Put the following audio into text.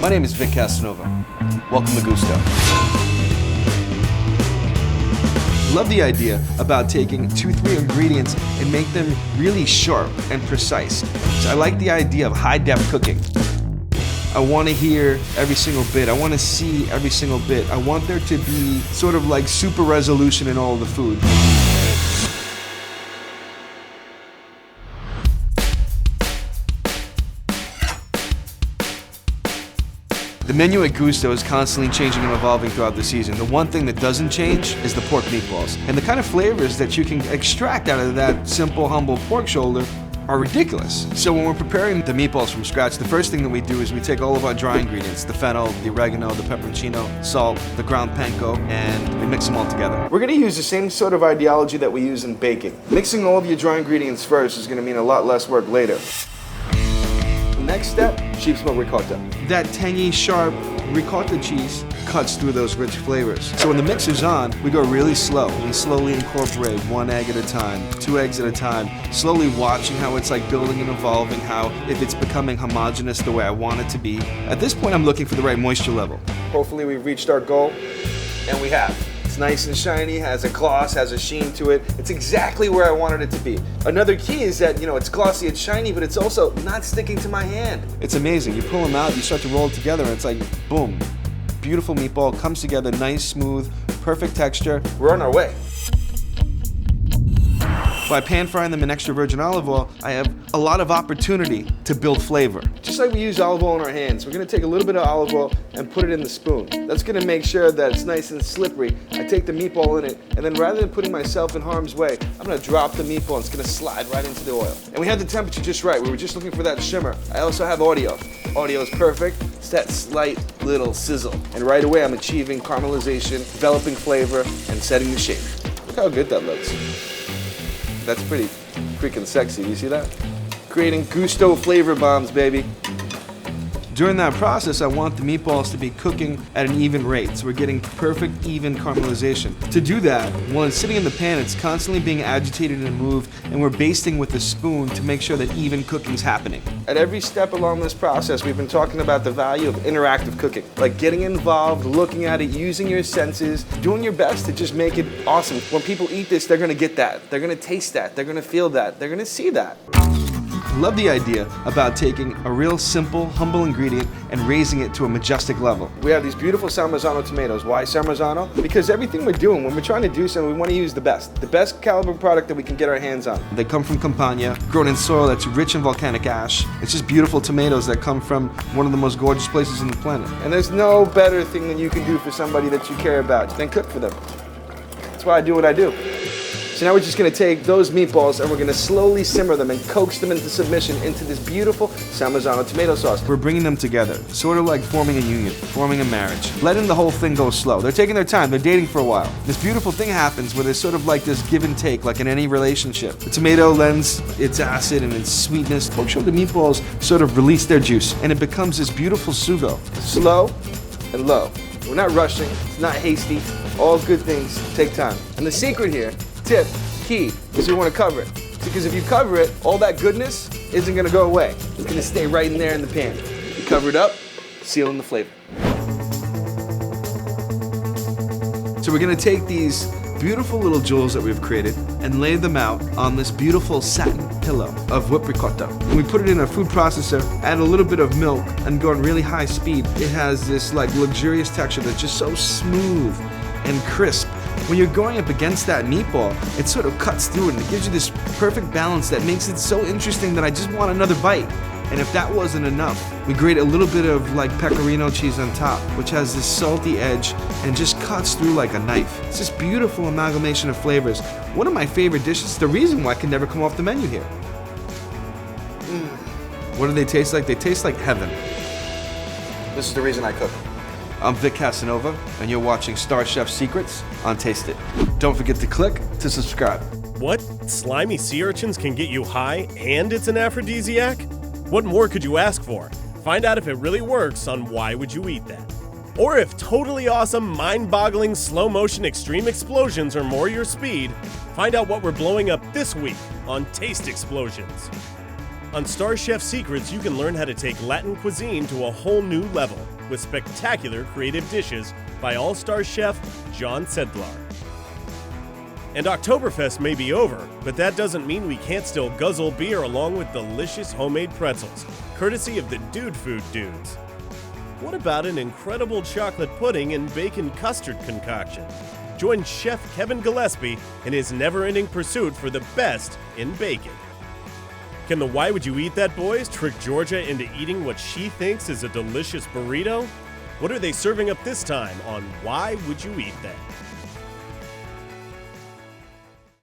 My name is Vic Casanova. Welcome to Gusto. Love the idea about taking 2-3 ingredients and make them really sharp and precise. So I like the idea of high-depth cooking. I want to hear every single bit. I want to see every single bit. I want there to be sort of like super resolution in all of the food. The menu at Gusto is constantly changing and evolving throughout the season. The one thing that doesn't change is the pork meatballs. And the kind of flavors that you can extract out of that simple, humble pork shoulder are ridiculous. So when we're preparing the meatballs from scratch, the first thing that we do is we take all of our dry ingredients, the fennel, the oregano, the pepperoncino, salt, the ground panko, and we mix them all together. We're gonna use the same sort of ideology that we use in baking. Mixing all of your dry ingredients first is gonna mean a lot less work later. Next step, sheep's milk ricotta. That tangy, sharp ricotta cheese cuts through those rich flavors. So when the mix is on, we go really slow. We slowly incorporate 1 egg at a time, 2 eggs at a time, slowly watching how it's like building and evolving, how if it's becoming homogeneous the way I want it to be. At this point, I'm looking for the right moisture level. Hopefully we've reached our goal, and we have. It's nice and shiny, has a gloss, has a sheen to it. It's exactly where I wanted it to be. Another key is that, it's glossy, it's shiny, but it's also not sticking to my hand. It's amazing. You pull them out, you start to roll it together, and it's like, boom. Beautiful meatball, comes together, nice, smooth, perfect texture. We're on our way. By pan frying them in extra virgin olive oil, I have a lot of opportunity to build flavor. Just like we use olive oil in our hands, we're gonna take a little bit of olive oil and put it in the spoon. That's gonna make sure that it's nice and slippery. I take the meatball in it, and then rather than putting myself in harm's way, I'm gonna drop the meatball and it's gonna slide right into the oil. And we have the temperature just right. We were just looking for that shimmer. I also have audio. Audio is perfect. It's that slight little sizzle. And right away, I'm achieving caramelization, developing flavor, and setting the shape. Look how good that looks. That's pretty freaking sexy. You see that? Creating Gusto flavor bombs, baby. During that process, I want the meatballs to be cooking at an even rate, so we're getting perfect, even caramelization. To do that, while it's sitting in the pan, it's constantly being agitated and moved, and we're basting with a spoon to make sure that even cooking's happening. At every step along this process, we've been talking about the value of interactive cooking, like getting involved, looking at it, using your senses, doing your best to just make it awesome. When people eat this, they're gonna get that, they're gonna taste that, they're gonna feel that, they're gonna see that. Love the idea about taking a real simple, humble ingredient and raising it to a majestic level. We have these beautiful SANMARZANO tomatoes. Why SANMARZANO? Because everything we're doing, when we're trying to do something, we want to use the best caliber product that we can get our hands on. They come from Campania, grown in soil that's rich in volcanic ash. It's just beautiful tomatoes that come from one of the most gorgeous places on the planet. And there's no better thing that you can do for somebody that you care about than cook for them. That's why I do what I do. So now we're just gonna take those meatballs and we're gonna slowly simmer them and coax them into submission into this beautiful SANMARZANO tomato sauce. We're bringing them together, sort of like forming a union, forming a marriage, letting the whole thing go slow. They're taking their time, they're dating for a while. This beautiful thing happens where there's sort of like this give and take, like in any relationship. The tomato lends its acid and its sweetness. Make sure the meatballs sort of release their juice and it becomes this beautiful sugo. Slow and low. We're not rushing, it's not hasty. All good things take time. And the secret here, tip, key, is you want to cover it. Because if you cover it, all that goodness isn't going to go away. It's going to stay right in there in the pan. You cover it up, seal in the flavor. So we're going to take these beautiful little jewels that we've created and lay them out on this beautiful satin pillow of whipped ricotta. When we put it in a food processor, add a little bit of milk and go on really high speed, it has this like luxurious texture that's just so smooth and crisp. When you're going up against that meatball, it sort of cuts through it and it gives you this perfect balance that makes it so interesting that I just want another bite. And if that wasn't enough, we grate a little bit of like pecorino cheese on top, which has this salty edge and just cuts through like a knife. It's this beautiful amalgamation of flavors. One of my favorite dishes, the reason why it can never come off the menu here. What do they taste like? They taste like heaven. This is the reason I cook. I'm Vic Casanova, and you're watching Star Chef Secrets on Taste It. Don't forget to click to subscribe. What? Slimy sea urchins can get you high and it's an aphrodisiac? What more could you ask for? Find out if it really works on Why Would You Eat That? Or if totally awesome, mind-boggling, slow-motion extreme explosions are more your speed, find out what we're blowing up this week on Taste Explosions. On Star Chef Secrets, you can learn how to take Latin cuisine to a whole new level with spectacular creative dishes by all-star chef John Sedlar. And Oktoberfest may be over, but that doesn't mean we can't still guzzle beer along with delicious homemade pretzels, courtesy of the Dude Food Dudes. What about an incredible chocolate pudding and bacon custard concoction? Join Chef Kevin Gillespie in his never-ending pursuit for the best in bacon. Can the Why Would You Eat That boys trick Georgia into eating what she thinks is a delicious burrito? What are they serving up this time on Why Would You Eat That?